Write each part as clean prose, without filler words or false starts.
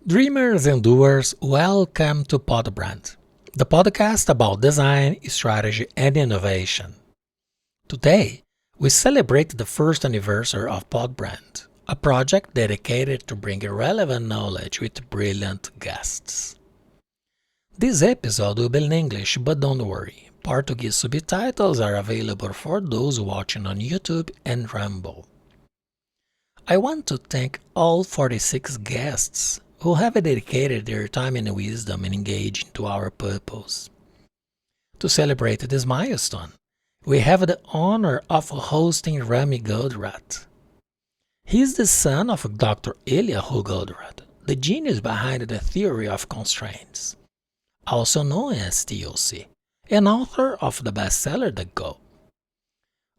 Dreamers and doers, welcome to Podbrand, the podcast about design, strategy, and innovation. Today, we celebrate the first anniversary of Podbrand, a project dedicated to bringing relevant knowledge with brilliant guests. This episode will be in English, but don't worry, Portuguese subtitles are available for those watching on YouTube and Rumble. I want to thank all 46 guests who have dedicated their time and wisdom and engaged into our purpose. To celebrate this milestone, we have the honor of hosting Rami Goldratt. He is the son of Dr. Eliyahu Goldratt, the genius behind the theory of constraints, also known as TOC, and author of the bestseller The Go.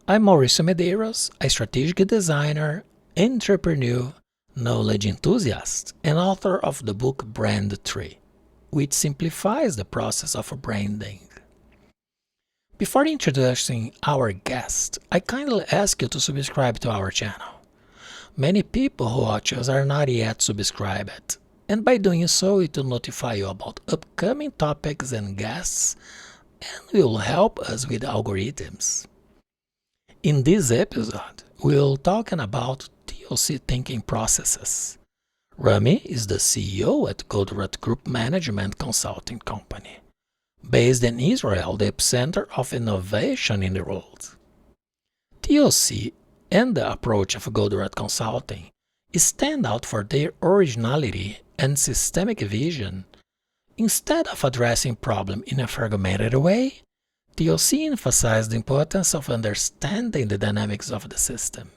I'm Mauricio Medeiros, a strategic designer, entrepreneur, knowledge enthusiast, and author of the book Brand Tree, which simplifies the process of branding. Before introducing our guest, I kindly ask you to subscribe to our channel. Many people who watch us are not yet subscribed, and by doing so it will notify you about upcoming topics and guests, and will help us with algorithms. In this episode, we'll talking about TOC thinking processes. Rami is the CEO at Goldratt Group Management Consulting Company, based in Israel, the epicenter of innovation in the world. TOC and the approach of Goldratt Consulting stand out for their originality and systemic vision. Instead of addressing problems in a fragmented way, TOC emphasizes the importance of understanding the dynamics of the system.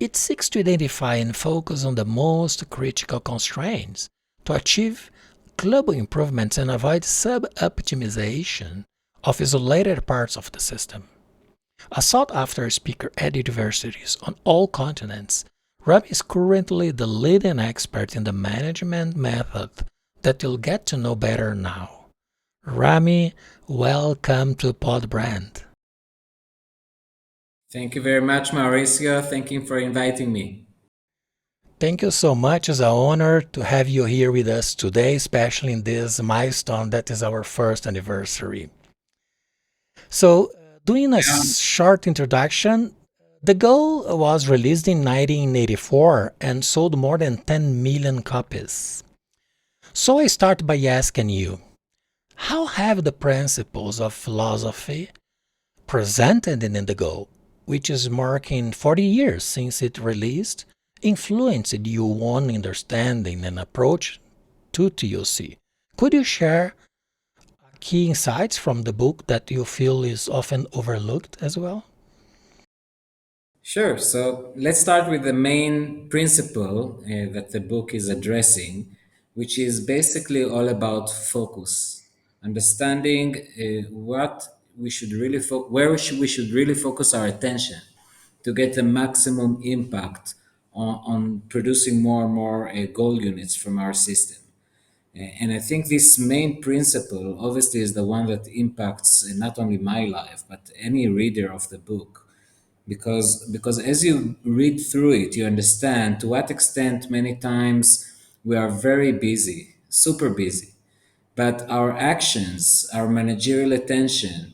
It seeks to identify and focus on the most critical constraints to achieve global improvements and avoid sub-optimization of isolated parts of the system. A sought-after speaker at universities on all continents, Rami is currently the leading expert in the management method that you'll get to know better now. Rami, welcome to Podbrand. Thank you very much, Mauricio. Thank you for inviting me. Thank you so much. It's an honor to have you here with us today, especially in this milestone that is our first anniversary. So, doing a short introduction, The Go was released in 1984 and sold more than 10 million copies. So I start by asking you, how have the principles of philosophy presented in The Go, which is marking 40 years since it released, influenced your own understanding and approach to TOC? Could you share key insights from the book that you feel is often overlooked as well? Sure. So let's start with the main principle that the book is addressing, which is basically all about focus, understanding what we should really we should really focus our attention to get the maximum impact on producing more and more goal units from our system. And I think this main principle obviously is the one that impacts not only my life, but any reader of the book. Because as you read through it, you understand to what extent many times we are very busy, super busy, but our actions, our managerial attention,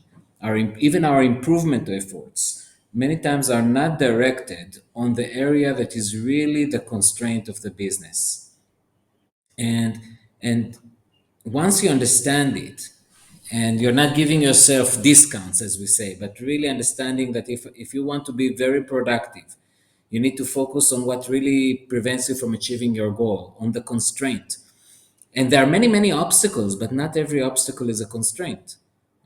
even our improvement efforts, many times are not directed on the area that is really the constraint of the business. And once you understand it, and you're not giving yourself discounts, as we say, but really understanding that if you want to be very productive, you need to focus on what really prevents you from achieving your goal, on the constraint. And there are many, many obstacles, but not every obstacle is a constraint.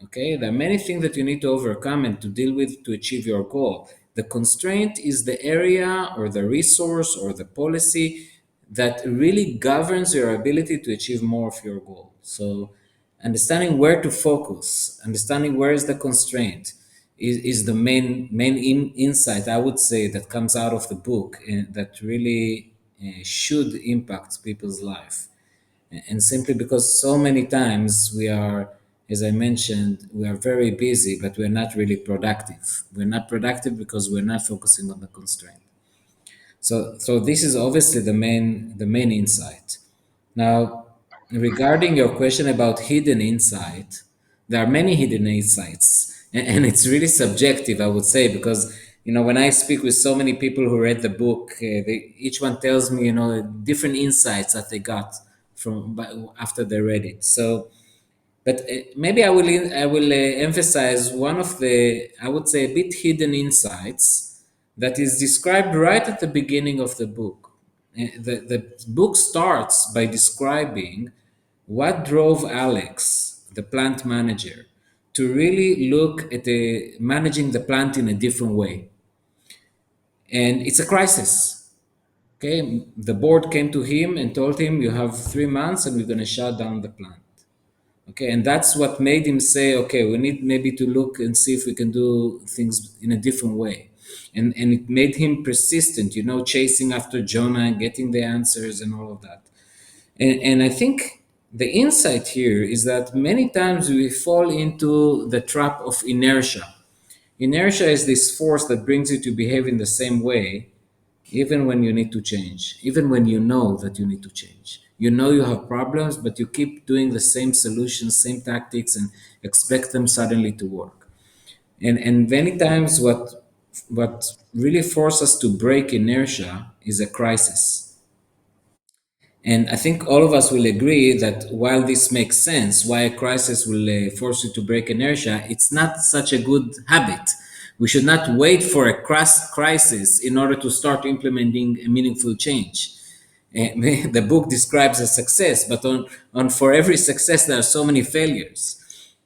Okay, there are many things that you need to overcome and to deal with to achieve your goal. The constraint is the area or the resource or the policy that really governs your ability to achieve more of your goal. So, understanding where to focus, understanding where is the constraint, is the main insight I would say that comes out of the book and that really should impact people's life. And simply because so many times we are, as I mentioned, we are very busy, but we're not really productive. We're not productive because we're not focusing on the constraint. So this is obviously the main insight. Now, regarding your question about hidden insight, there are many hidden insights, and it's really subjective, I would say, because when I speak with so many people who read the book, each one tells me different insights that they got after they read it. So, but maybe I will emphasize one of the, I would say, a bit hidden insights that is described right at the beginning of the book. The book starts by describing what drove Alex, the plant manager, to really look at managing the plant in a different way. And it's a crisis. Okay, the board came to him and told him, "You have 3 months, and we're going to shut down the plant." Okay, and that's what made him say, "Okay, we need maybe to look and see if we can do things in a different way." And it made him persistent, chasing after Jonah and getting the answers and all of that. And I think the insight here is that many times we fall into the trap of inertia. Inertia is this force that brings you to behave in the same way, even when you need to change, even when you know that you need to change. You know you have problems, but you keep doing the same solutions, same tactics, and expect them suddenly to work. And many times what really forces us to break inertia is a crisis. And I think all of us will agree that while this makes sense, why a crisis will force you to break inertia, it's not such a good habit. We should not wait for a crisis in order to start implementing a meaningful change. The book describes a success, but on for every success, there are so many failures.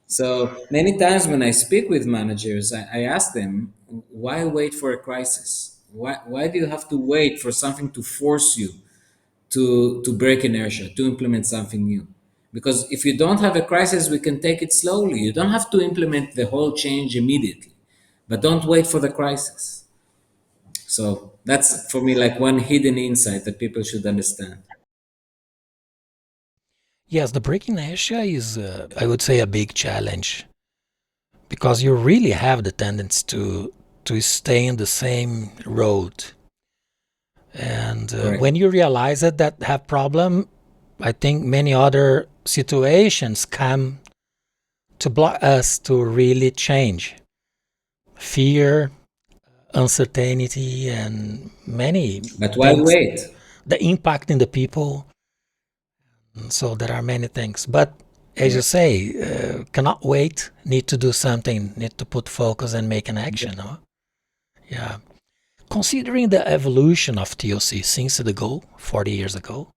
So many times when I speak with managers, I ask them, why wait for a crisis? Why do you have to wait for something to force you to break inertia, to implement something new? Because if you don't have a crisis, we can take it slowly. You don't have to implement the whole change immediately, but don't wait for the crisis. So that's for me like one hidden insight that people should understand. Yes, the breaking inertia is, I would say, a big challenge because you really have the tendency to stay in the same road. And Correct. when you realize that have problem, I think many other situations come to block us to really change. Fear, uncertainty, and many But why things. wait? The impact in the people. So there are many things. But as you Correct. say, cannot wait. Need to do something. Need to put focus and make an action. No? Yeah. Considering the evolution of TOC since the goal 40 years ago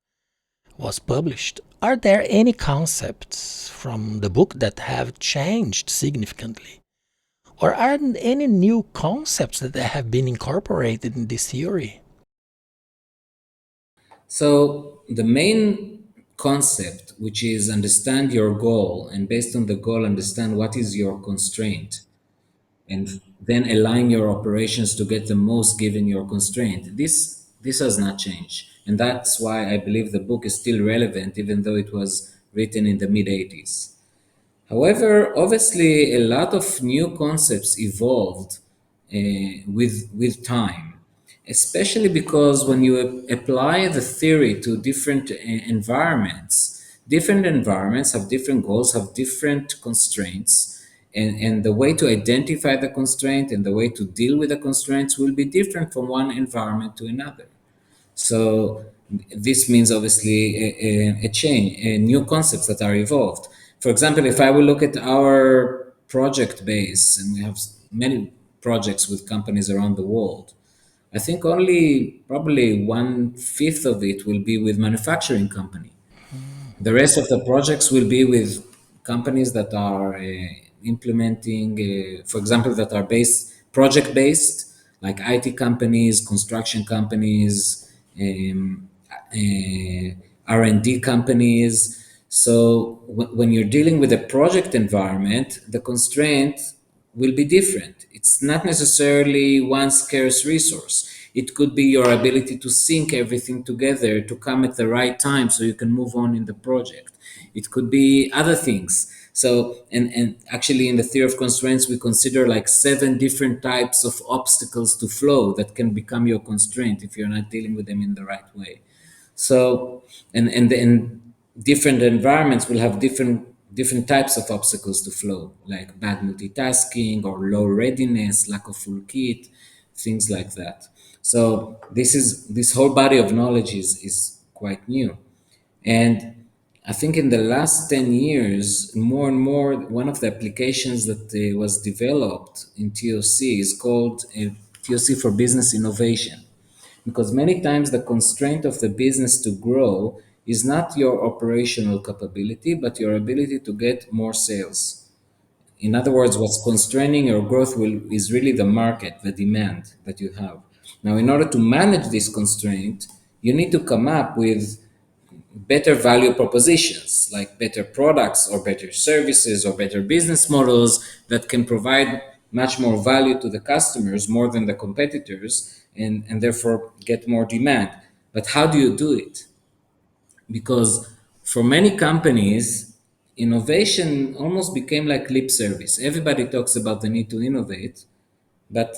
was published, are there any concepts from the book that have changed significantly? Or are there any new concepts that have been incorporated in this theory? So the main concept, which is understand your goal, and based on the goal, understand what is your constraint, and then align your operations to get the most given your constraint. This has not changed, and that's why I believe the book is still relevant, even though it was written in the mid '80s. However, obviously, a lot of new concepts evolved with time, especially because when you apply the theory to different environments have different goals, have different constraints, and the way to identify the constraint and the way to deal with the constraints will be different from one environment to another. So this means obviously a change, new concepts that are evolved. For example, if I will look at our project base, and we have many projects with companies around the world, I think only probably 1/5 of it will be with manufacturing company. The rest of the projects will be with companies that are implementing, for example, that are project based, like IT companies, construction companies, R&D companies. So when you're dealing with a project environment, the constraint will be different. It's not necessarily one scarce resource. It could be your ability to sync everything together to come at the right time so you can move on in the project. It could be other things. So, and actually in the theory of constraints, we consider like 7 different types of obstacles to flow that can become your constraint if you're not dealing with them in the right way. So, and different environments will have different types of obstacles to flow, like bad multitasking or low readiness, lack of full kit, things like that. So this whole body of knowledge is quite new. And I think in the last 10 years, more and more, one of the applications that was developed in TOC is called TOC for Business Innovation. Because many times the constraint of the business to grow is not your operational capability, but your ability to get more sales. In other words, what's constraining your growth is really the market, the demand that you have. Now, in order to manage this constraint, you need to come up with better value propositions, like better products or better services or better business models that can provide much more value to the customers more than the competitors, and therefore get more demand. But how do you do it? Because for many companies, innovation almost became like lip service. Everybody talks about the need to innovate, but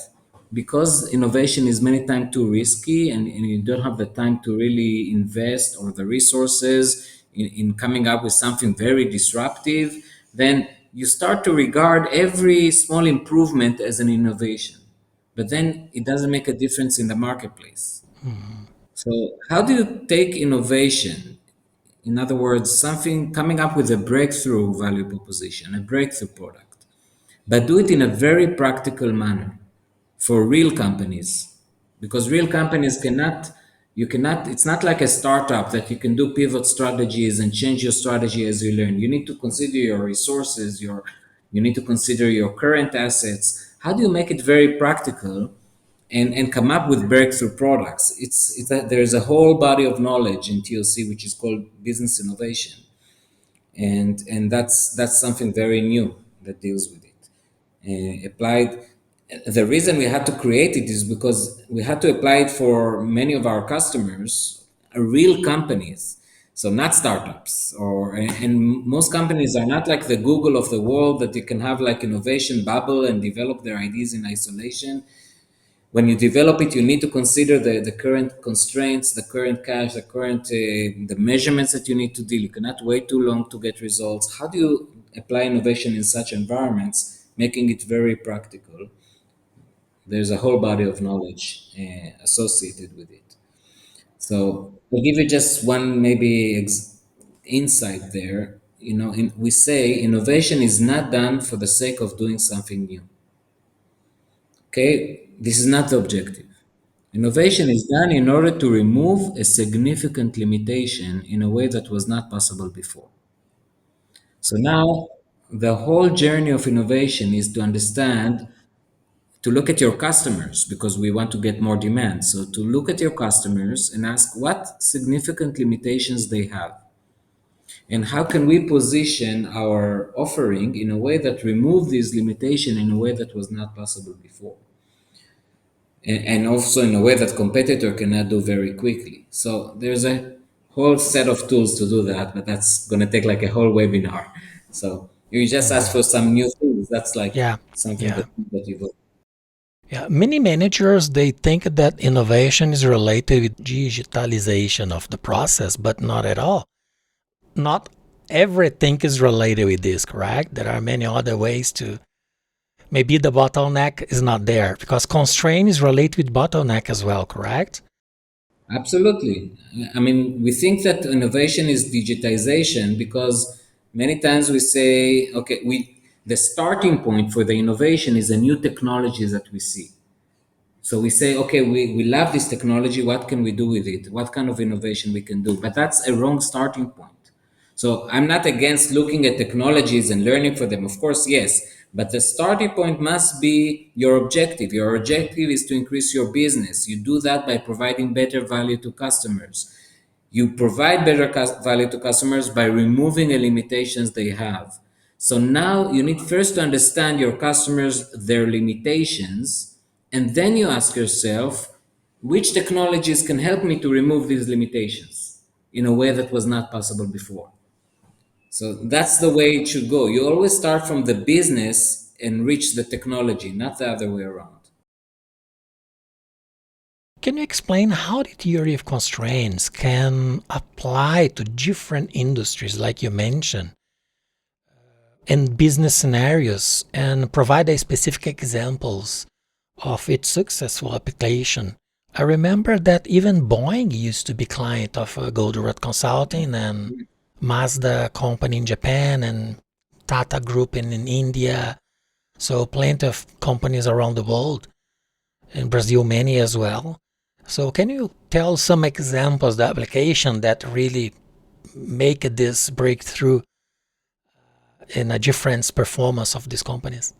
because innovation is many times too risky, and you don't have the time to really invest or the resources in coming up with something very disruptive, then you start to regard every small improvement as an innovation. But then it doesn't make a difference in the marketplace. So, how do you take innovation? In other words, something coming up with a breakthrough value proposition, a breakthrough product, but do it in a very practical manner for real companies, because real companies cannot, it's not like a startup that you can do pivot strategies and change your strategy as you learn. You need to consider your resources, you need to consider your current assets. How do you make it very practical and come up with breakthrough products? It's that there's a whole body of knowledge in TOC which is called business innovation, and that's something very new that deals with it. Applied. The reason we had to create it is because we had to apply it for many of our customers, real companies, so not startups. And most companies are not like the Google of the world that you can have like innovation bubble and develop their ideas in isolation. When you develop it, you need to consider the current constraints, the current cash, the measurements that you need to deal. You cannot wait too long to get results. How do you apply innovation in such environments, making it very practical? There's a whole body of knowledge associated with it. So I'll give you just one maybe insight there. We say innovation is not done for the sake of doing something new. Okay, this is not the objective. Innovation is done in order to remove a significant limitation in a way that was not possible before. So now the whole journey of innovation is to understand, to look at your customers, because we want to get more demand. So to look at your customers and ask what significant limitations they have, and how can we position our offering in a way that remove these limitations in a way that was not possible before, and also in a way that competitor cannot do very quickly. So there's a whole set of tools to do that, but that's going to take like a whole webinar. So you just ask for some new things. That's like Yeah, something yeah, that you go. yeah. Many managers, they think that innovation is related with digitalization of the process, but not at all. Not everything is related with this, correct? There are many other ways to. Maybe the bottleneck is not there because constraint is related with bottleneck as well, correct? Absolutely. I mean, we think that innovation is digitization because many times we say, okay, the starting point for the innovation is a new technology that we see. So we say, okay, we love this technology. What can we do with it? What kind of innovation we can do? But that's a wrong starting point. So I'm not against looking at technologies and learning for them. Of course, yes. But the starting point must be your objective. Your objective is to increase your business. You do that by providing better value to customers. You provide better value to customers by removing the limitations they have. So now you need first to understand your customers, their limitations, and then you ask yourself, which technologies can help me to remove these limitations in a way that was not possible before? So that's the way it should go. You always start from the business and reach the technology, not the other way around. Can you explain how the theory of constraints can apply to different industries, like you mentioned, and business scenarios, and provide a specific examples of its successful application? I remember that even Boeing used to be client of Goldratt Consulting and Mazda company in Japan and Tata Group in India. So plenty of companies around the world, in Brazil many as well. So can you tell some examples, the application that really make this breakthrough in a different performance of these companies?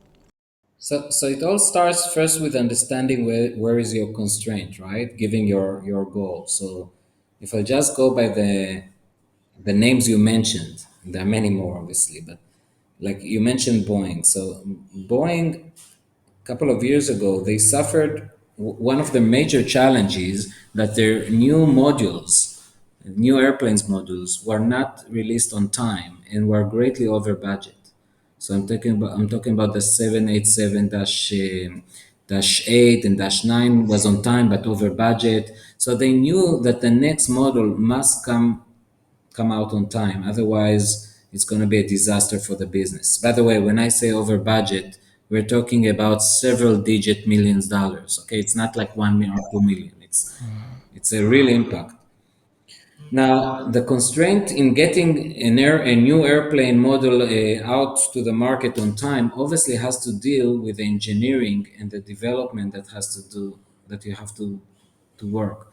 So it all starts first with understanding where is your constraint, right? Giving your goal. So if I just go by the names you mentioned, there are many more obviously, but like you mentioned Boeing. So Boeing, a couple of years ago, they suffered one of the major challenges that their new airplanes modules were not released on time and were greatly over budget. So I'm talking about the 787 dash 8 and dash 9 was on time but over budget. So they knew that the next model must come out on time. Otherwise, it's going to be a disaster for the business. By the way, when I say over budget, we're talking about several digit millions dollars. Okay, it's not like 1 million or 2 million. It's a real impact. Now, the constraint in getting a new airplane model out to the market on time obviously has to deal with the engineering and the development that you have to work.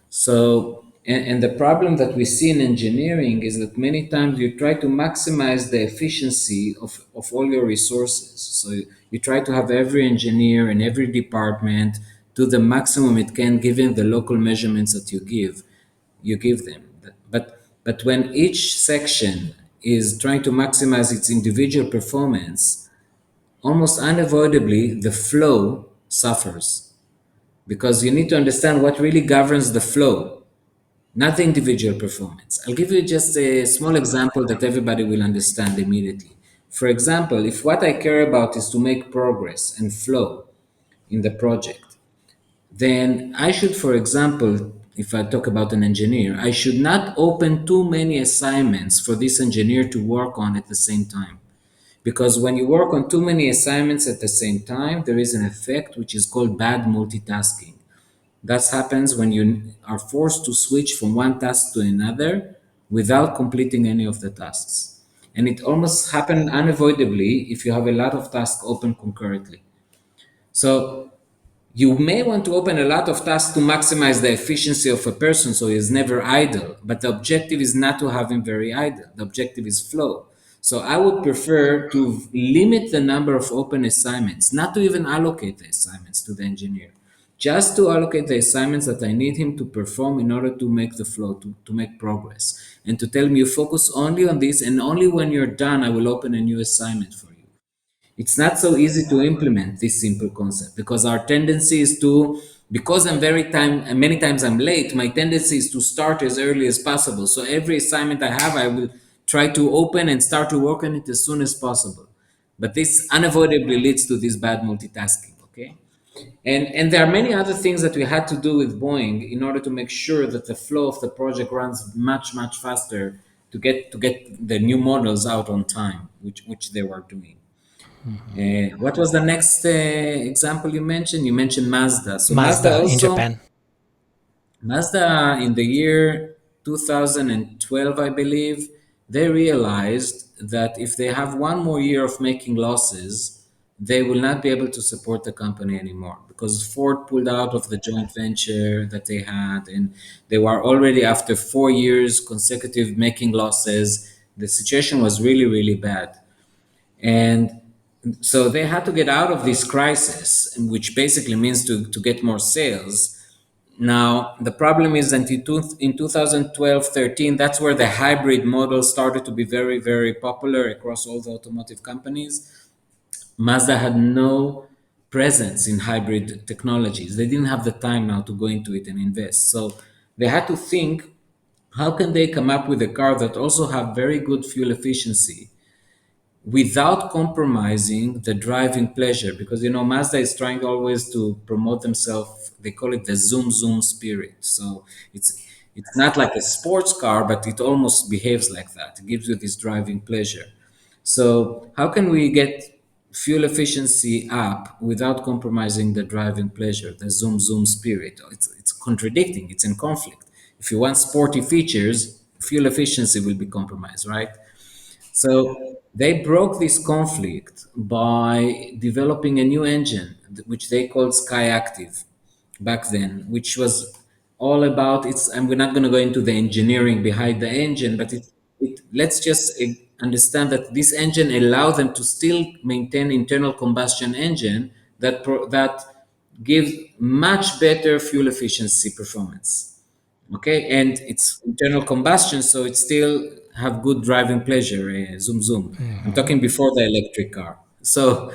So, and the problem that we see in engineering is that many times you try to maximize the efficiency of all your resources. So you try to have every engineer and every department do the maximum it can given the local measurements that you give them. But when each section is trying to maximize its individual performance, almost unavoidably the flow suffers because you need to understand what really governs the flow, not the individual performance. I'll give you just a small example that everybody will understand immediately. For example, if what I care about is to make progress and flow in the project, then I should, for example, if I talk about an engineer, I should not open too many assignments for this engineer to work on at the same time. Because when you work on too many assignments at the same time, there is an effect which is called bad multitasking. That happens when you are forced to switch from one task to another without completing any of the tasks. And it almost happens unavoidably if you have a lot of tasks open concurrently. So you may want to open a lot of tasks to maximize the efficiency of a person so he's never idle, but the objective is not to have him very idle. The objective is flow. So I would prefer to limit the number of open assignments, not to even allocate the assignments to the engineer, just to allocate the assignments that I need him to perform in order to make the flow, to make progress, and to tell him you focus only on this, and only when you're done, I will open a new assignment for you. It's not so easy to implement this simple concept because our tendency is to, because I'm very time and many times I'm late, my tendency is to start as early as possible. So every assignment I have, I will try to open and start to work on it as soon as possible. But this unavoidably leads to this bad multitasking. Okay. And there are many other things that we had to do with Boeing in order to make sure that the flow of the project runs much faster to get the new models out on time, which they were doing. What was the next example you mentioned? You mentioned Mazda. So Mazda Mazda in also, Japan. Mazda in the year 2012, I believe, they realized that if they have one more year of making losses, they will not be able to support the company anymore because Ford pulled out of the joint venture that they had, and they were already after 4 years consecutive making losses. The situation was really bad. And so they had to get out of this crisis, which basically means to get more sales. Now, the problem is that in 2012-13, that's where the hybrid model started to be very popular across all the automotive companies. Mazda had no presence in hybrid technologies. They didn't have the time now to go into it and invest. So they had to think, how can they come up with a car that also have very good fuel efficiency without compromising the driving pleasure, because Mazda is trying always to promote themselves. They call it the zoom spirit. So it's not like a sports car, but it almost behaves like that. It gives you this driving pleasure. So how can we get fuel efficiency up without compromising the driving pleasure, the zoom spirit? It's contradicting, it's in conflict. If you want sporty features, fuel efficiency will be compromised, right? So they broke this conflict by developing a new engine, which they called Sky Active back then, which was all about it's. And we're not going to go into the engineering behind the engine, but let's just understand that this engine allowed them to still maintain internal combustion engine that gives much better fuel efficiency performance. Okay, and it's internal combustion, so it still have good driving pleasure. Zoom. I'm talking before the electric car. So,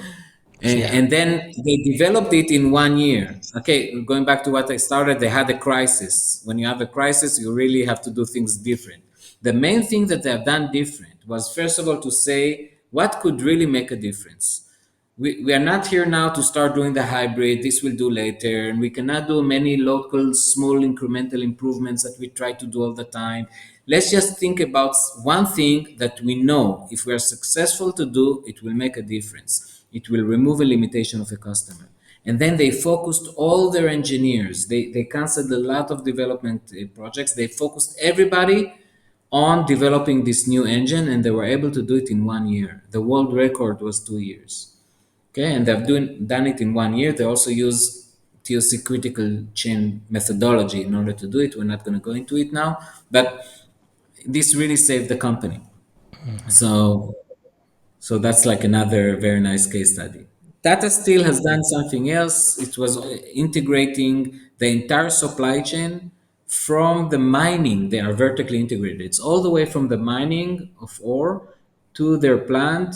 Yeah. and then they developed it in 1 year. Okay, going back to what I started, they had a crisis. When you have a crisis, you really have to do things different. The main thing that they have done different was, first of all, to say what could really make a difference. We are not here now to start doing the hybrid. This will do later, and we cannot do many local small incremental improvements that we try to do all the time. Let's just think about one thing that we know if we are successful to do, it will make a difference. It will remove a limitation of a customer. And then they focused all their engineers. They canceled a lot of development projects. They focused everybody on developing this new engine, and they were able to do it in 1 year. The world record was 2 years. Okay, and they've done it in 1 year. They also use TOC critical chain methodology in order to do it. We're not going to go into it now, but this really saved the company. So, so that's like another very nice case study. Tata Steel has done something else. It was integrating the entire supply chain from the mining. They are vertically integrated. It's all the way from the mining of ore to their plant,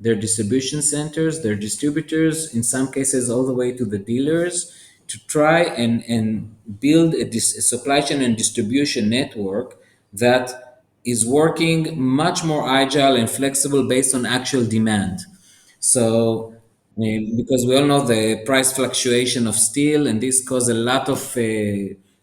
their distribution centers, their distributors, in some cases, all the way to the dealers, to try and build a supply chain and distribution network that is working much more agile and flexible based on actual demand. So, because we all know the price fluctuation of steel, and this causes a lot of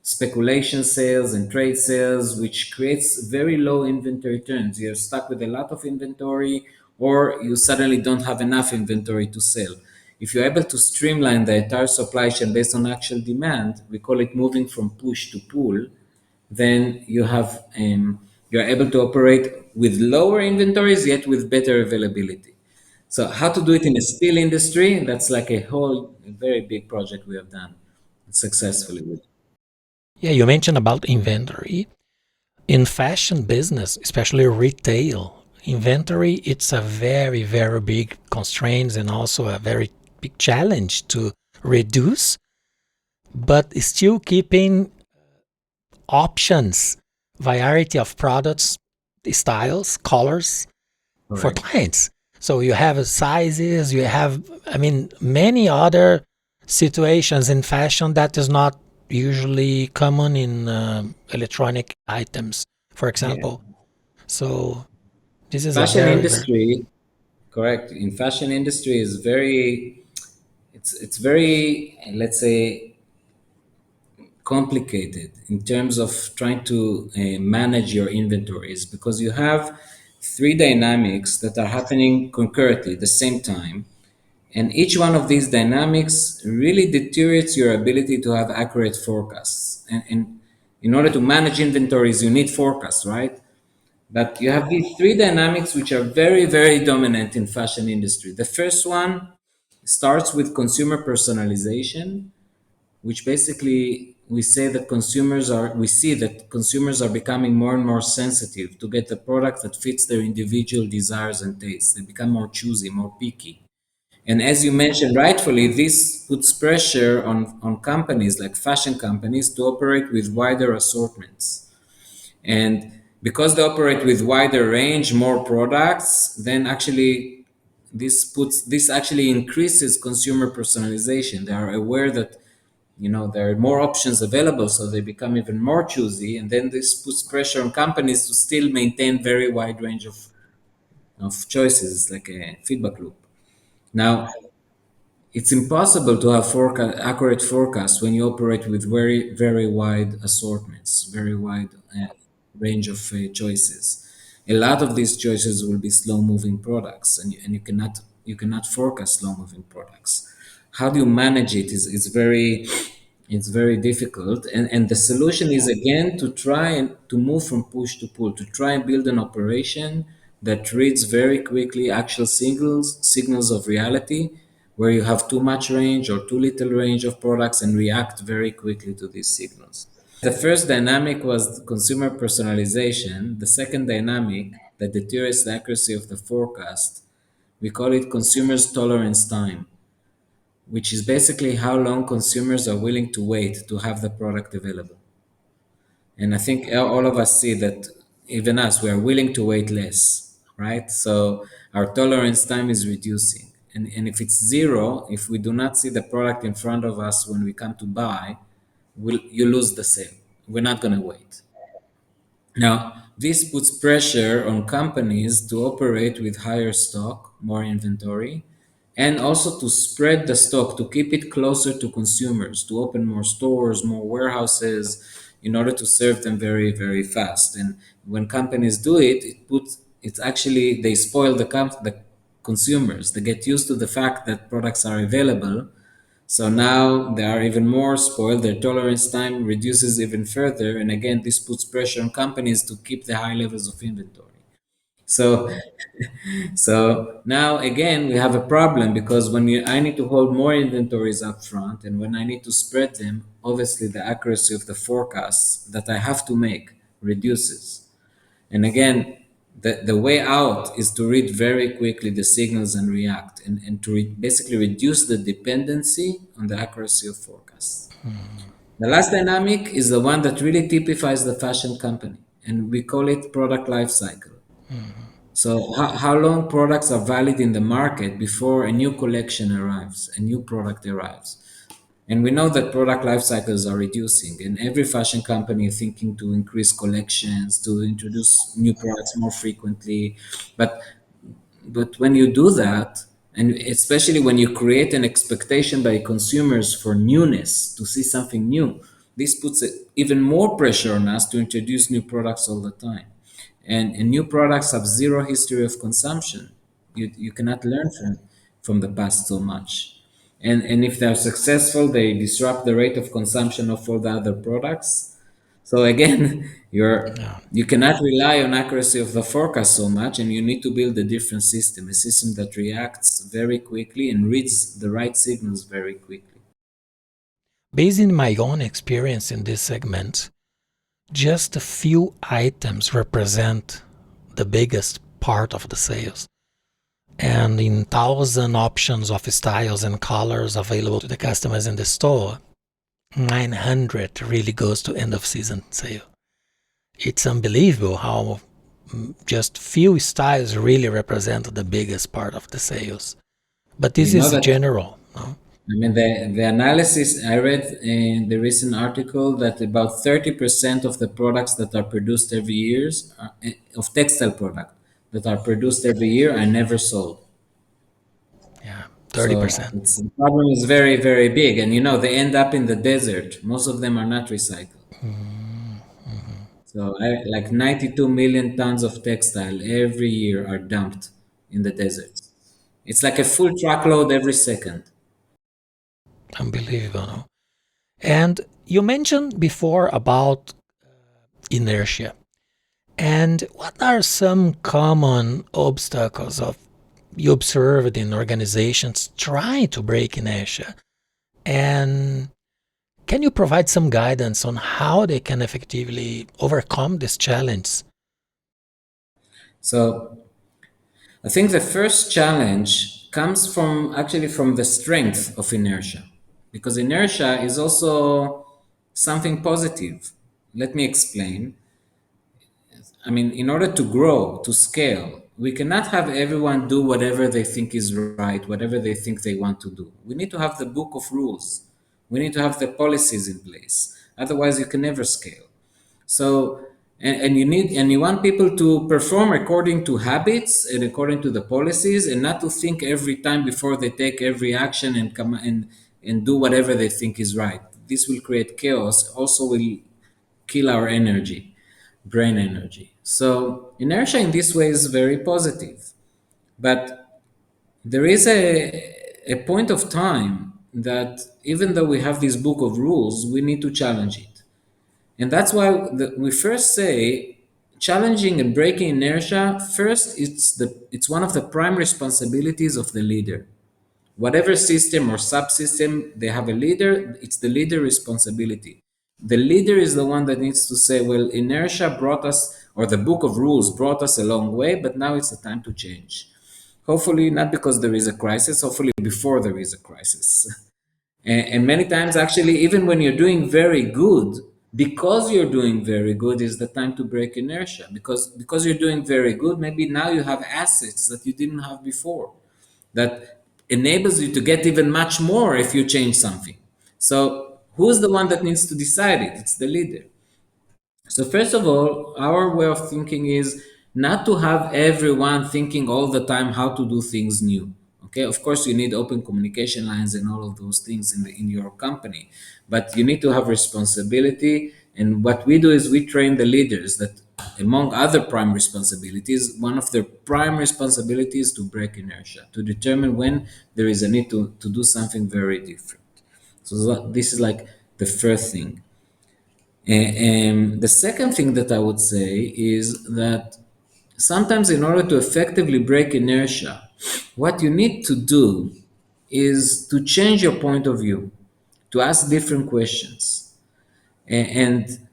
speculation sales and trade sales, which creates very low inventory turns. You're stuck with a lot of inventory, or you suddenly don't have enough inventory to sell. If you're able to streamline the entire supply chain based on actual demand, we call it moving from push to pull, then you're able to operate with lower inventories yet with better availability. So how to do it in the steel industry? That's like a very big project we have done successfully with. Yeah, you mentioned about inventory. In fashion business, especially retail, inventory, it's a very, very big constraint and also a very big challenge to reduce, but still keeping options, variety of products, styles, colors for Correct. clients. So you have sizes, you have, I mean, many other situations in fashion that is not usually common in electronic items, for Yeah. example. So this is a Fashion very, very, industry, correct. In fashion industry is very, it's very, let's say, complicated in terms of trying to manage your inventories, because you have three dynamics that are happening concurrently at the same time. And each one of these dynamics really deteriorates your ability to have accurate forecasts. And in order to manage inventories, you need forecasts, right? But you have these three dynamics which are very, very dominant in fashion industry. The first one starts with consumer personalization, which basically we see that consumers are becoming more and more sensitive to get the product that fits their individual desires and tastes. They become more choosy, more picky. And as you mentioned rightfully, this puts pressure on companies like fashion companies to operate with wider assortments. And because they operate with wider range, more products, then actually this actually increases consumer personalization. They are aware that there are more options available, so they become even more choosy, and then this puts pressure on companies to still maintain very wide range of of choices, like a feedback loop. Now, it's impossible to have accurate forecasts when you operate with very, very wide assortments, very wide range of choices. A lot of these choices will be slow-moving products, and you cannot forecast slow-moving products. How do you manage it is very difficult, and the solution is again to try and to move from push to pull, to try and build an operation that reads very quickly actual signals of reality, where you have too much range or too little range of products, and react very quickly to these signals. The first dynamic was consumer personalization. The second dynamic that deteriorates the accuracy of the forecast, we call it consumers tolerance time, which is basically how long consumers are willing to wait to have the product available. And I think all of us see that, even us, we are willing to wait less, right? So our tolerance time is reducing. And if it's zero, if we do not see the product in front of us when we come to buy, you lose the sale. We're not going to wait. Now, this puts pressure on companies to operate with higher stock, more inventory, and also to spread the stock, to keep it closer to consumers, to open more stores, more warehouses, in order to serve them very, very fast. And when companies do it, it's actually, they spoil the consumers. They get used to the fact that products are available, so now they are even more spoiled. Their tolerance time reduces even further. And again, this puts pressure on companies to keep the high levels of inventory. So, so now again, we have a problem, because I need to hold more inventories up front, and when I need to spread them, obviously the accuracy of the forecasts that I have to make reduces. And again, the way out is to read very quickly the signals and react, and to basically reduce the dependency on the accuracy of forecasts. The last dynamic is the one that really typifies the fashion company, and we call it product life cycle. So how long products are valid in the market before a new collection arrives, a new product arrives. And we know that product life cycles are reducing, and every fashion company is thinking to increase collections, to introduce new products more frequently. But when you do that, and especially when you create an expectation by consumers for newness, to see something new, this puts even more pressure on us to introduce new products all the time. And new products have zero history of consumption. You cannot learn from the past so much. And if they're successful, they disrupt the rate of consumption of all the other products. So again, Yeah. you cannot rely on accuracy of the forecast so much, and you need to build a different system, a system that reacts very quickly and reads the right signals very quickly. Based on my own experience in this segment, just a few items represent the biggest part of the sales. And in 1,000 options of styles and colors available to the customers in the store, 900 really goes to end of season sale. It's unbelievable how just few styles really represent the biggest part of the sales. But this You know is that general, no? I mean, the analysis I read in the recent article, that about 30% of the products that are produced every year, of textile product that are produced every year, are never sold. Yeah, So 30%. the problem is very, very big. And they end up in the desert. Most of them are not recycled. So like 92 million tons of textile every year are dumped in the desert. It's like a full truckload every second. Unbelievable, no? And you mentioned before about inertia. And what are some common obstacles of you observed in organizations trying to break inertia? And can you provide some guidance on how they can effectively overcome this challenge? So I think the first challenge comes from the strength of inertia, because inertia is also something positive. Let me explain. I mean, in order to grow, to scale, we cannot have everyone do whatever they think is right, whatever they think they want to do. We need to have the book of rules. We need to have the policies in place. Otherwise, you can never scale. So and you want people to perform according to habits and according to the policies, and not to think every time before they take every action and come and do whatever they think is right. This will create chaos, also will kill our energy, brain energy. So inertia in this way is very positive, but there is a point of time that even though we have this book of rules, we need to challenge it. And that's why we first say challenging and breaking inertia, first, it's one of the prime responsibilities of the leader. Whatever system or subsystem they have a leader, it's the leader responsibility. The leader is the one that needs to say, well, inertia brought us, or the book of rules brought us a long way, but now it's the time to change. Hopefully, not because there is a crisis, hopefully, before there is a crisis. And many times, actually, even when you're doing very good, because you're doing very good is the time to break inertia. Because you're doing very good, maybe now you have assets that you didn't have before, that enables you to get even much more if you change something. So who's the one that needs to decide it? It's the leader. So first of all, our way of thinking is not to have everyone thinking all the time how to do things new. Okay, of course you need open communication lines and all of those things in your company, but you need to have responsibility. And what we do is we train the leaders that, among other prime responsibilities, one of their prime responsibilities to break inertia, to determine when there is a need to do something very different. So this is like the first thing. And the second thing that I would say is that sometimes, in order to effectively break inertia, what you need to do is to change your point of view, to ask different questions. And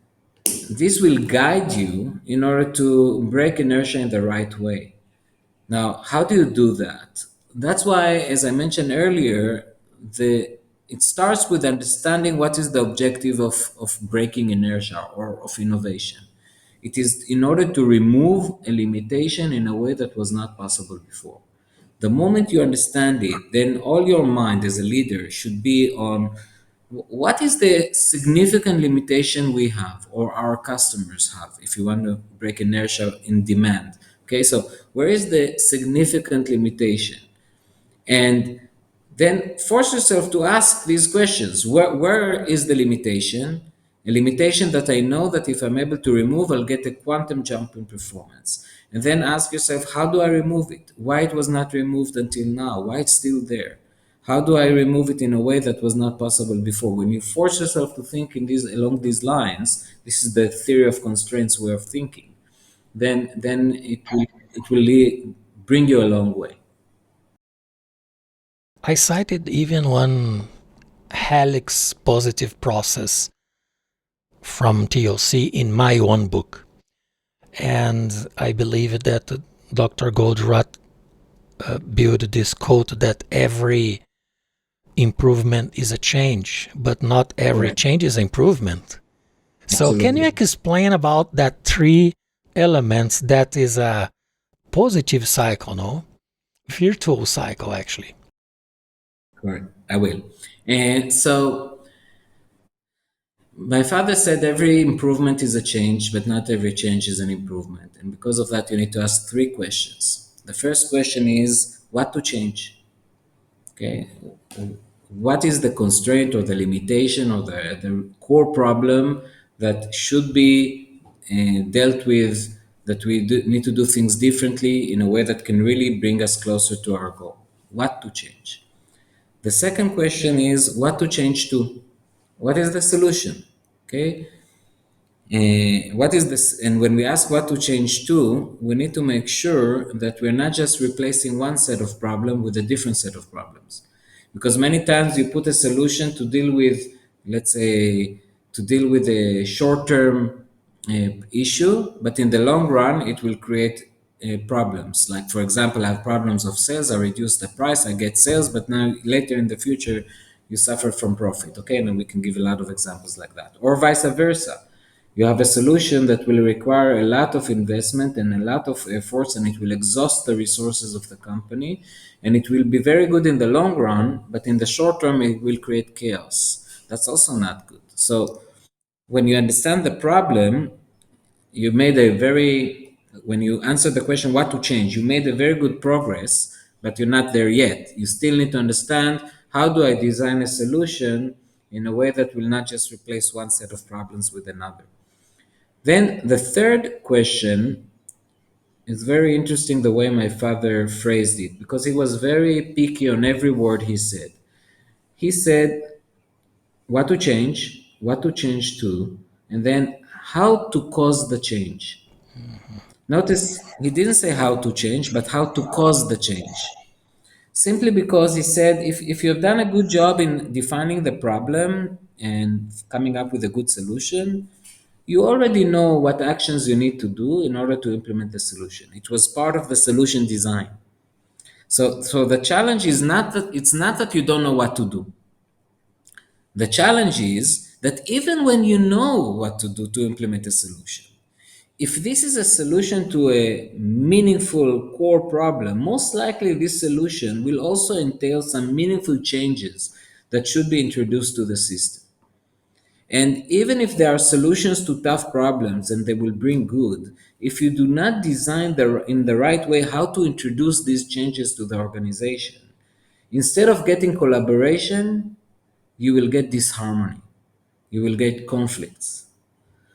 this will guide you in order to break inertia in the right way. Now, how do you do that? That's why, as I mentioned earlier, it starts with understanding what is the objective of breaking inertia or of innovation. It is in order to remove a limitation in a way that was not possible before. The moment you understand it, then all your mind as a leader should be on what is the significant limitation we have or our customers have if you want to break inertia in demand. Okay, so where is the significant limitation? And then force yourself to ask these questions. Where is the limitation? A limitation that I know that if I'm able to remove, I'll get a quantum jump in performance. And then ask yourself, how do I remove it? Why it was not removed until now? Why it's still there? How do I remove it in a way that was not possible before? When you force yourself to think along these lines, this is the theory of constraints way of thinking, then it will bring you a long way. I cited even one helix positive process from TOC in my own book. And I believe that Dr. Goldratt built this quote that every improvement is a change, but not every Correct. change is improvement. So Absolutely. can you explain about that three elements that is a positive cycle, no? Virtual cycle, actually. Correct. I will. And so my father said every improvement is a change, but not every change is an improvement. And because of that, you need to ask three questions. The first question is what to change? Okay. What is the constraint or the limitation or the core problem that should be dealt with, that we need to do things differently in a way that can really bring us closer to our goal? What to change? The second question is what to change to? What is the solution? Okay. What is this? And when we ask what to change to, we need to make sure that we're not just replacing one set of problem with a different set of problems. Because many times you put a solution to deal with, let's say, to deal with a short-term issue, but in the long run, it will create problems. Like, for example, I have problems of sales, I reduce the price, I get sales, but now later in the future, you suffer from profit. Okay, and we can give a lot of examples like that. Or vice versa. You have a solution that will require a lot of investment and a lot of efforts, and it will exhaust the resources of the company. And it will be very good in the long run, but in the short term, it will create chaos. That's also not good. So, when you understand the problem, you made a very, when you answer the question what to change, you made a very good progress, but you're not there yet. You still need to understand, how do I design a solution in a way that will not just replace one set of problems with another. Then the third question is very interesting, the way my father phrased it, because he was very picky on every word he said. He said what to change to, and then how to cause the change. Notice he didn't say how to change, but how to cause the change. Simply because he said, if you've done a good job in defining the problem and coming up with a good solution, you already know what actions you need to do in order to implement the solution. It was part of the solution design. So the challenge is not that, it's not that you don't know what to do. The challenge is that even when you know what to do to implement a solution, if this is a solution to a meaningful core problem, most likely this solution will also entail some meaningful changes that should be introduced to the system. And even if there are solutions to tough problems and they will bring good, if you do not design in the right way how to introduce these changes to the organization, instead of getting collaboration, you will get disharmony, you will get conflicts.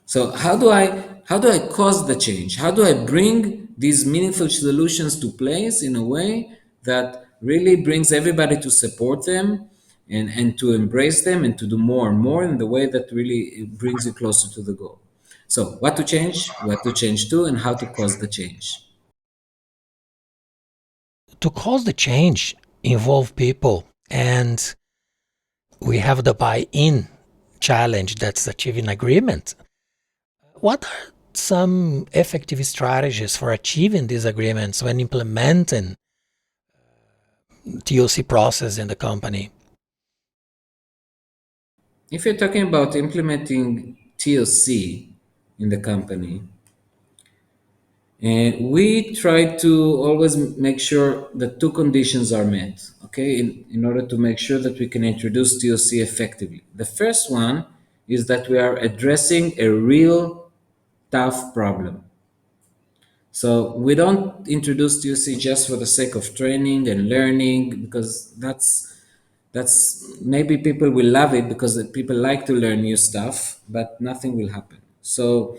So how do I cause the change? How do I bring these meaningful solutions to place in a way that really brings everybody to support them and to embrace them and to do more and more in the way that really brings you closer to the goal? So what to change to, and how to cause the change. To cause the change, involve people, and we have the buy-in challenge that's achieving agreement. What are some effective strategies for achieving these agreements when implementing TOC process in the company? If you're talking about implementing TOC in the company, and we try to always make sure that two conditions are met, okay, in order to make sure that we can introduce TOC effectively. The first one is that we are addressing a real tough problem. So we don't introduce TOC just for the sake of training and learning, because that's maybe people will love it because people like to learn new stuff, but nothing will happen. So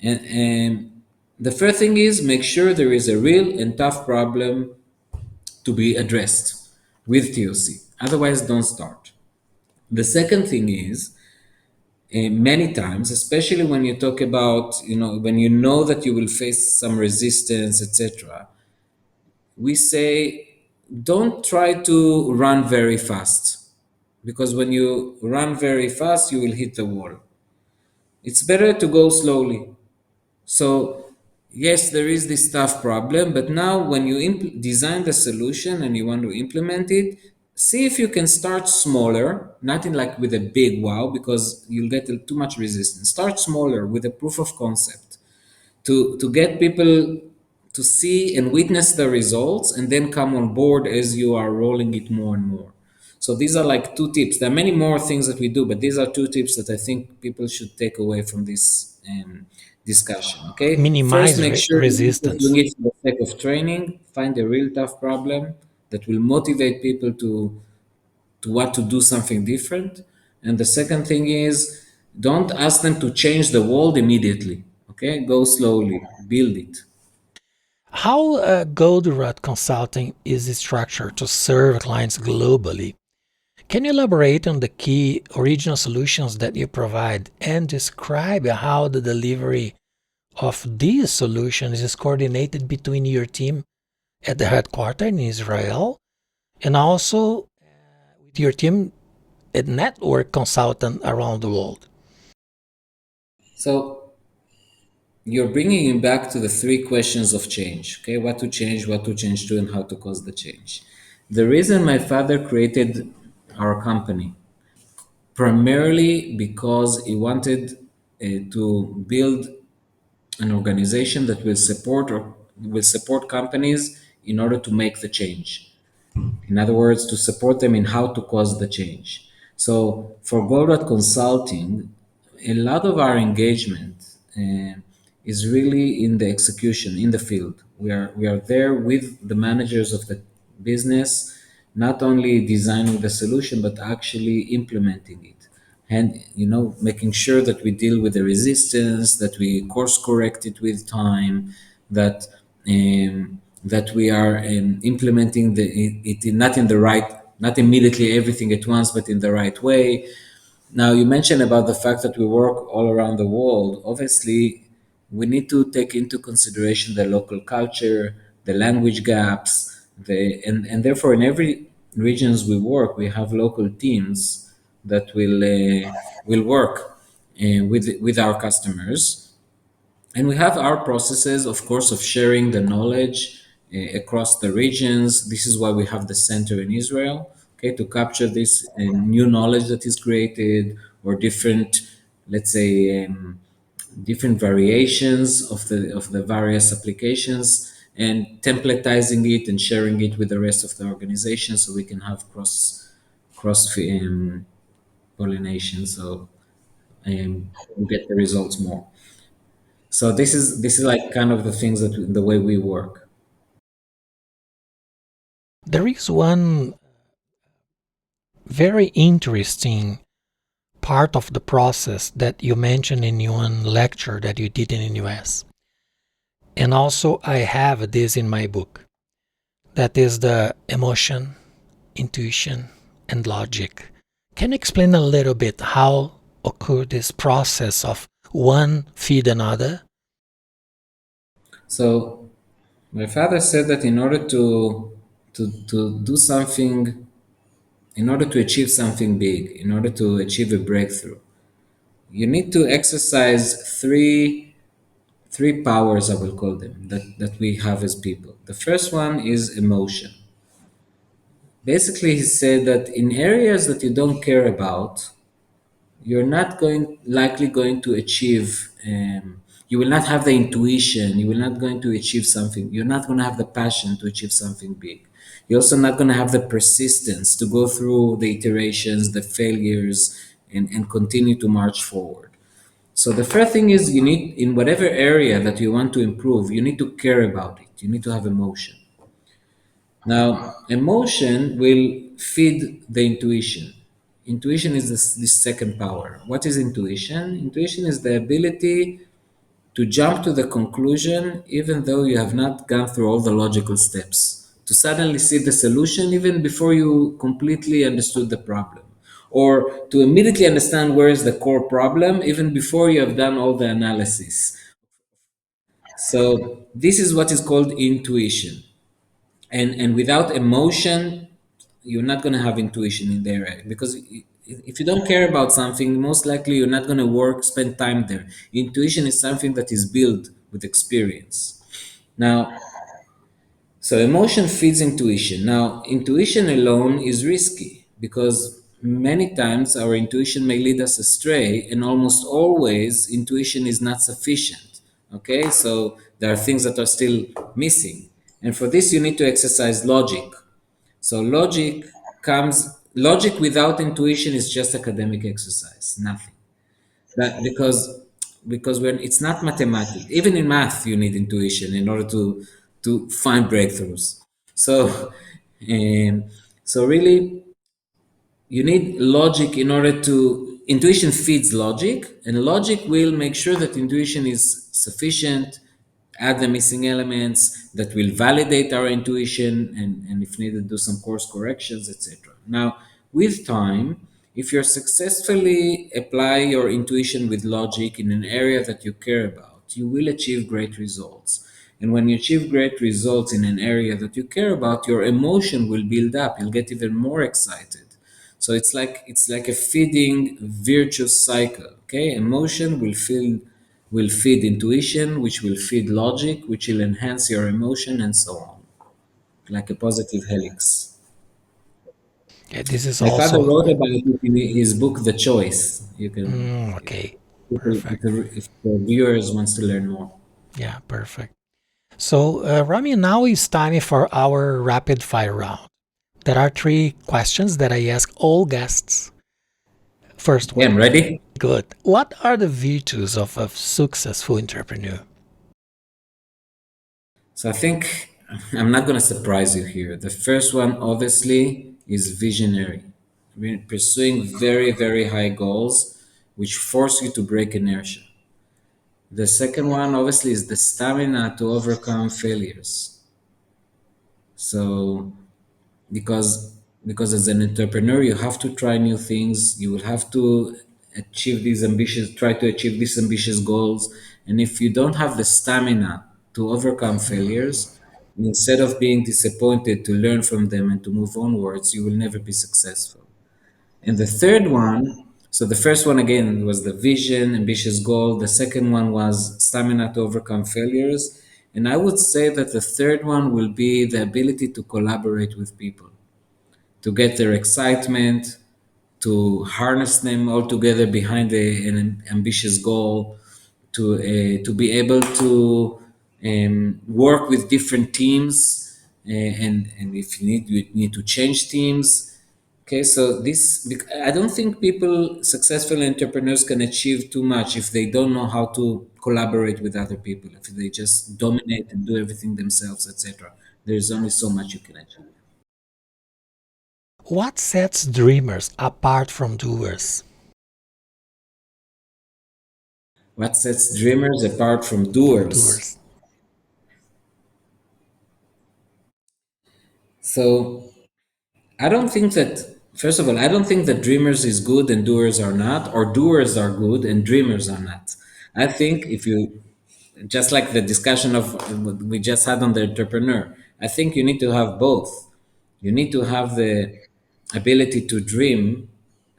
and the first thing is, make sure there is a real and tough problem to be addressed with TOC. Otherwise, don't start. The second thing is, many times, especially when you talk about, when you know that you will face some resistance, etc., we say, don't try to run very fast, because when you run very fast, you will hit the wall. It's better to go slowly. So, yes, there is this tough problem, but now when you design the solution and you want to implement it, see if you can start smaller, not in like with a big wow, because you'll get too much resistance. Start smaller with a proof of concept to get people to see and witness the results, and then come on board as you are rolling it more and more. So these are like two tips. There are many more things that we do, but these are two tips that I think people should take away from this discussion. Okay, first, Minimize make sure you're not resistance. doing it for the sake of training. Find a real tough problem that will motivate people to want to do something different. And the second thing is, don't ask them to change the world immediately. Okay, go slowly, build it. How Goldratt Consulting is structured to serve clients globally? Can you elaborate on the key original solutions that you provide and describe how the delivery of these solutions is coordinated between your team at the headquarters in Israel and also with your team at network consultant around the world? So you're bringing him back to the three questions of change. Okay, what to change to, and how to cause the change. The reason my father created our company, primarily because he wanted to build an organization that will support companies in order to make the change. In other words, to support them in how to cause the change. So for Goldratt Consulting, a lot of our engagement is really in the execution, in the field. We are there with the managers of the business, not only designing the solution but actually implementing it, and making sure that we deal with the resistance, that we course correct it with time, that we are implementing not in the right, not immediately everything at once, but in the right way. Now, you mentioned about the fact that we work all around the world. Obviously, we need to take into consideration the local culture, the language gaps, and therefore in every regions we work, we have local teams that will work with our customers, and we have our processes, of course, of sharing the knowledge across the regions. This is why we have the center in Israel, okay, to capture this new knowledge that is created, or different, let's say, different variations of the various applications, and templatizing it and sharing it with the rest of the organization, so we can have cross pollination, so we get the results more. So this is like kind of the things that the way we work. There is one very interesting part of the process that you mentioned in one lecture that you did in the US. And also I have this in my book. That is the emotion, intuition, and logic. Can you explain a little bit how occur this process of one feed another? So my father said that in order to do something, in order to achieve something big, in order to achieve a breakthrough, you need to exercise three powers, I will call them, that we have as people. The first one is emotion. Basically, he said that in areas that you don't care about, you're not likely going to achieve. You will not have the intuition. You will not going to achieve something. You're not going to have the passion to achieve something big. You're also not going to have the persistence to go through the iterations, the failures, and continue to march forward. So the first thing is, you need, in whatever area that you want to improve, you need to care about it. You need to have emotion. Now, emotion will feed the intuition. Intuition is this second power. What is intuition? Intuition is the ability to jump to the conclusion even though you have not gone through all the logical steps, to suddenly see the solution even before you completely understood the problem, or to immediately understand where is the core problem even before you have done all the analysis. So, this is what is called intuition. And without emotion, you're not going to have intuition in there, because if you don't care about something, most likely you're not going to spend time there. Intuition is something that is built with experience. Now, so emotion feeds intuition. Now, intuition alone is risky, because many times our intuition may lead us astray, and almost always intuition is not sufficient. Okay, so there are things that are still missing. And for this, you need to exercise logic. So logic without intuition is just academic exercise, nothing. Because when it's not mathematics, even in math, you need intuition in order to find breakthroughs. So, um, so really, you need logic in order to. Intuition feeds logic, and logic will make sure that intuition is sufficient, add the missing elements that will validate our intuition, and if needed, do some course corrections, etc. Now, with time, if you successfully apply your intuition with logic in an area that you care about, you will achieve great results. And when you achieve great results in an area that you care about, your emotion will build up. You'll get even more excited. So it's like a feeding virtuous cycle. Okay, emotion will feed intuition, which will feed logic, which will enhance your emotion, and so on, like a positive helix. Yeah, this is My father also wrote about it in his book, The Choice. You can, okay. if Perfect. the viewers wants to learn more. Yeah, perfect. So, Rami, now it's time for our rapid fire round. There are three questions that I ask all guests. First Yeah, I'm one, ready. good. What are the virtues of a successful entrepreneur? So I think I'm not going to surprise you here. The first one, obviously, is visionary. We're pursuing very, very high goals, which force you to break inertia. The second one, obviously, is the stamina to overcome failures. So because because as an entrepreneur you have to try new things, you will have to try to achieve these ambitious goals, and if you don't have the stamina to overcome failures, instead of being disappointed, to learn from them and to move onwards, you will never be successful. And the third one, so the first one again was the vision, ambitious goal. The second one was stamina to overcome failures. And I would say that the third one will be the ability to collaborate with people, to get their excitement, to harness them all together behind an ambitious goal, to be able to work with different teams, and if you need to change teams. Okay, so I don't think successful entrepreneurs can achieve too much if they don't know how to collaborate with other people, if they just dominate and do everything themselves, etc. There's only so much you can achieve. What sets dreamers apart from doers? What sets dreamers apart from doers? Doers. So I don't think that, first of all, I don't think that dreamers is good and doers are not, or doers are good and dreamers are not. I think if you, just like the discussion of what we just had on the entrepreneur, I think you need to have both. You need to have the ability to dream.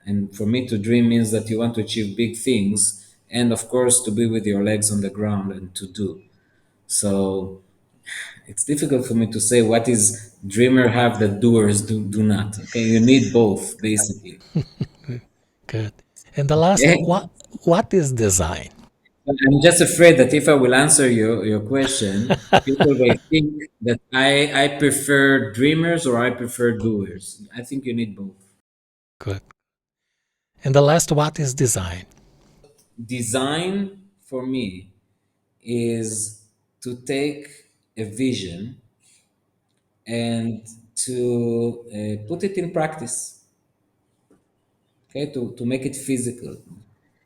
And for me, to dream means that you want to achieve big things. And of course, to be with your legs on the ground and to do. So it's difficult for me to say what is dreamer have that doers do not. Okay, you need both basically. Good. And the last, Okay, what is design? but I'm just afraid that if I will answer your question, people may think that I prefer dreamers or I prefer doers. I think you need both. Good. And the last, what is design? Design for me is to take a vision and to put it in practice. Okay, to make it physical.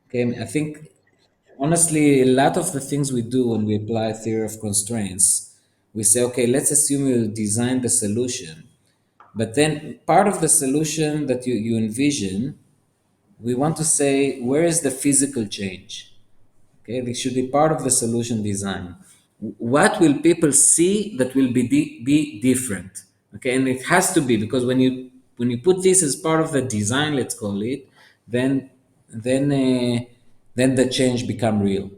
Okay, I think honestly, a lot of the things we do when we apply theory of constraints, we say, okay, let's assume you design the solution, but then part of the solution that you envision, we want to say, where is the physical change? Okay, this should be part of the solution design. What will people see that will be different? Okay, and it has to be, because when you put this as part of the design, let's call it, then then uh, then the change become real.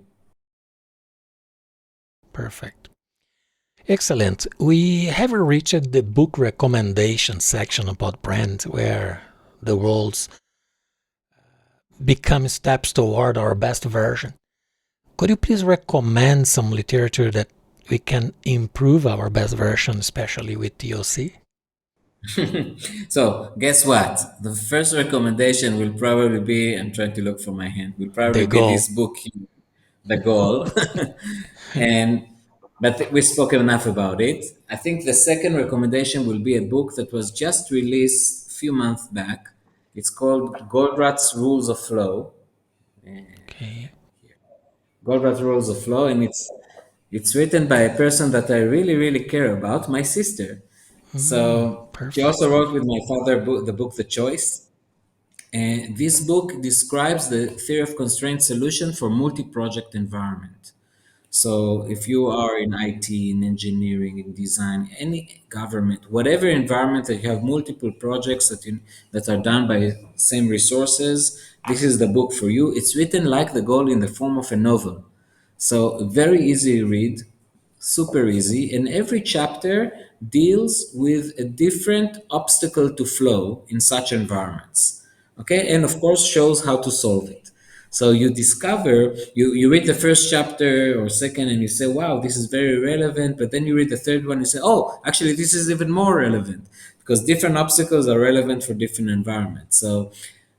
Perfect. Excellent. We have reached the book recommendation section about brand, where the roles become steps toward our best version. Could you please recommend some literature that we can improve our best version, especially with TOC? So guess what? The first recommendation will probably be, I'm trying to look for my hand, will probably The be goal. this book here, The Goal. And but we spoke enough about it. I think the second recommendation will be a book that was just released a few months back. It's called Goldratt's Rules of Flow. Okay. Goldratt Rules of Flow, and it's written by a person that I really, really care about, my sister. So she also Perfect. wrote with my father the book The Choice. And this book describes the theory of constraint solution for multi-project environment. So if you are in IT, in engineering, in design, any government, whatever environment that you have multiple projects that are done by same resources, this is the book for you. It's written like the goal in the form of a novel. So very easy read, super easy, and every chapter deals with a different obstacle to flow in such environments. Okay, and of course shows how to solve it. So you discover, you read the first chapter or second and you say, wow, this is very relevant. But then you read the third one and you say, oh, actually, this is even more relevant, because different obstacles are relevant for different environments. So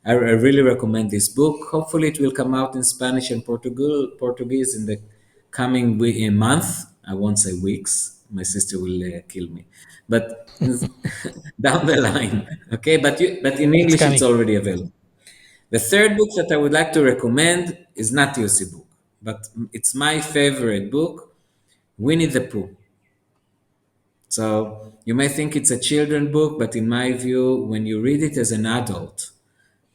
I really recommend this book. Hopefully, it will come out in Spanish and Portuguese in the coming month. I won't say weeks, my sister will kill me. But down the line, okay. But in It's English, it's coming. already available. The third book that I would like to recommend is not Yossi book, but it's my favorite book, Winnie the Pooh. So you may think it's a children book, but in my view, when you read it as an adult,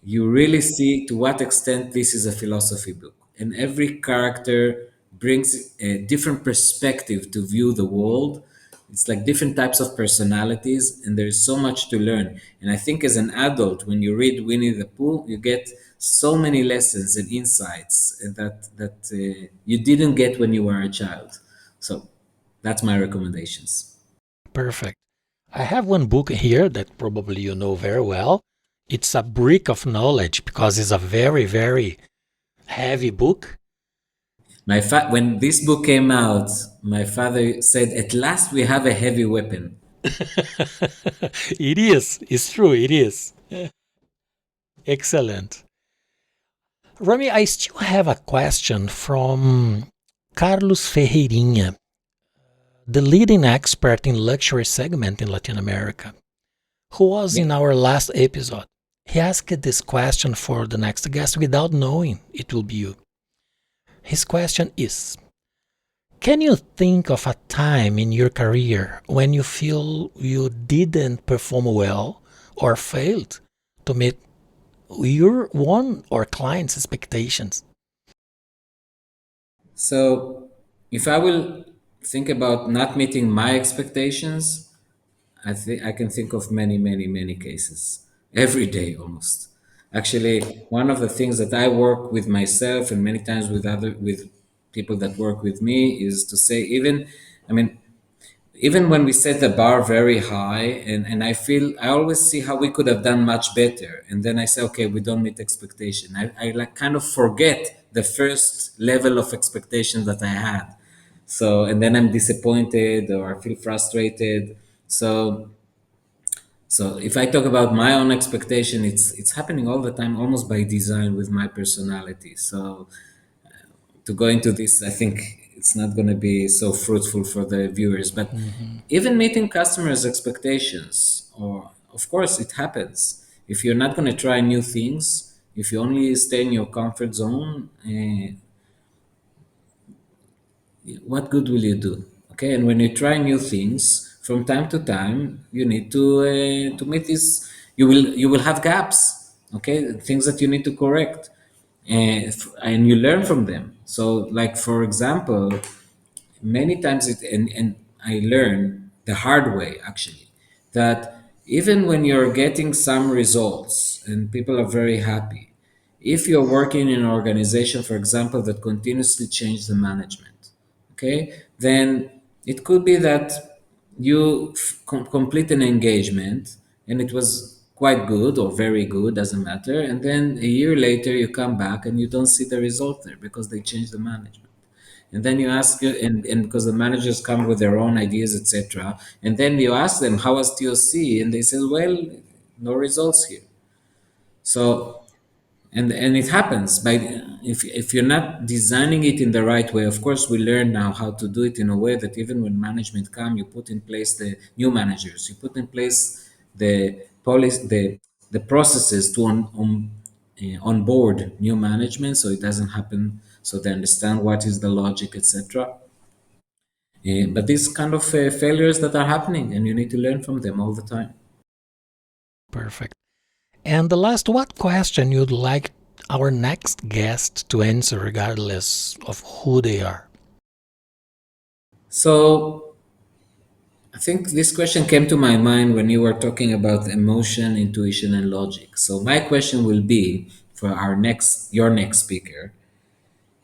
you really see to what extent this is a philosophy book. And every character brings a different perspective to view the world. It's like different types of personalities, and there's so much to learn. And I think as an adult, when you read Winnie the Pooh, you get so many lessons and insights that you didn't get when you were a child. So that's my recommendations. Perfect. I have one book here that probably you know very well. It's a brick of knowledge because it's a very, very heavy book. When this book came out, my father said, "At last we have a heavy weapon." It is. It's true. It is. Excellent. Rami, I still have a question from Carlos Ferreirinha, the leading expert in luxury segment in Latin America, who was in our last episode. He asked this question for the next guest without knowing it will be you. His question is, can you think of a time in your career when you feel you didn't perform well or failed to meet your one or client's expectations? So, if I will think about not meeting my expectations, I think I can think of many, many, many cases every day almost. Actually, one of the things that I work with myself and many times with people that work with me is to say I mean, even when we set the bar very high, and I always see how we could have done much better, and then I say, okay, we don't meet expectation. I like kind of forget the first level of expectation that I had. So, and then I'm disappointed or I feel frustrated. So if I talk about my own expectation, it's happening all the time, almost by design with my personality. So to go into this, I think it's not going to be so fruitful for the viewers. But even meeting customers' expectations, or of course, it happens. If you're not going to try new things, if you only stay in your comfort zone, what good will you do? Okay, and when you try new things, from time to time, you need to meet this. You will have gaps. Okay, things that you need to correct, and you learn from them. So, like for example, many times and I learn the hard way actually that even when you're getting some results and people are very happy, if you're working in an organization, for example, that continuously change the management, okay, then it could be that you complete an engagement and it was quite good or very good, doesn't matter, and then a year later you come back and you don't see the result there because they changed the management. And then you ask, and because the managers come with their own ideas, etc. And then you ask them, how was TOC? And they say, well, no results here. So, and it happens by if you're not designing it in the right way. Of course, we learn now how to do it in a way that even when management come, you put in place the new managers, you put in place the policy, the processes to onboard new management, so it doesn't happen, so they understand what is the logic, etc. But these kind of failures that are happening, and you need to learn from them all the time. Perfect. And the last, what question you'd like our next guest to answer regardless of who they are? So I think this question came to my mind when you were talking about emotion, intuition, and logic. So my question will be for your next speaker: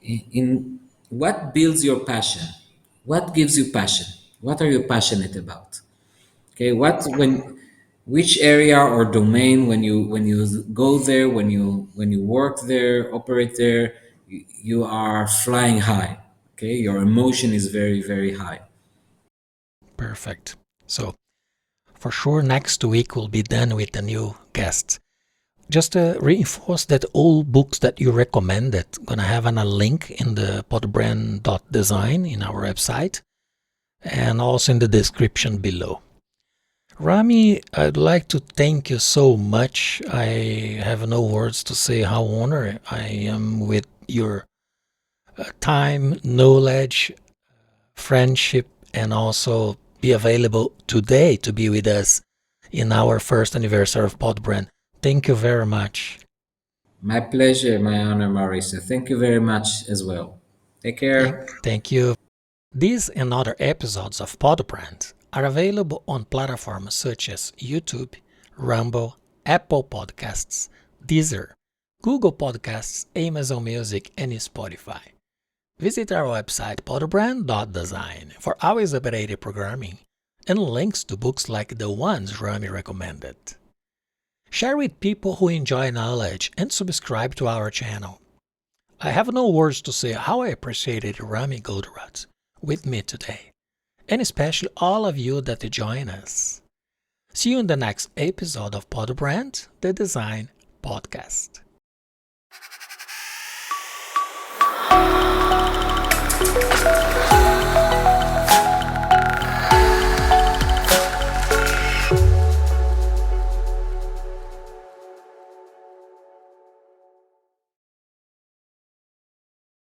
in what builds your passion? What gives you passion? What are you passionate about? Okay, which area or domain when you go there, when you work there, operate there, you are flying high. Okay, your emotion is very, very high. Perfect. So for sure, next week we'll be done with the new guests. Just to reinforce that all books that you recommended, gonna have a link in the podbrand.design in our website. and also in the description below. Rami, I'd like to thank you so much. I have no words to say how honored I am with your time, knowledge, friendship, and also be available today to be with us in our first anniversary of Podbrand. Thank you very much. My pleasure, my honor, Mauricio. Thank you very much as well. Take care. Thank you. These and other episodes of Podbrand are available on platforms such as YouTube, Rumble, Apple Podcasts, Deezer, Google Podcasts, Amazon Music, and Spotify. Visit our website podbrand.design for always updated programming and links to books like the ones Rami recommended. Share with people who enjoy knowledge and subscribe to our channel. I have no words to say how I appreciated Rami Goldratt with me today, and especially all of you that join us. See you in the next episode of Podbrand, the Design Podcast.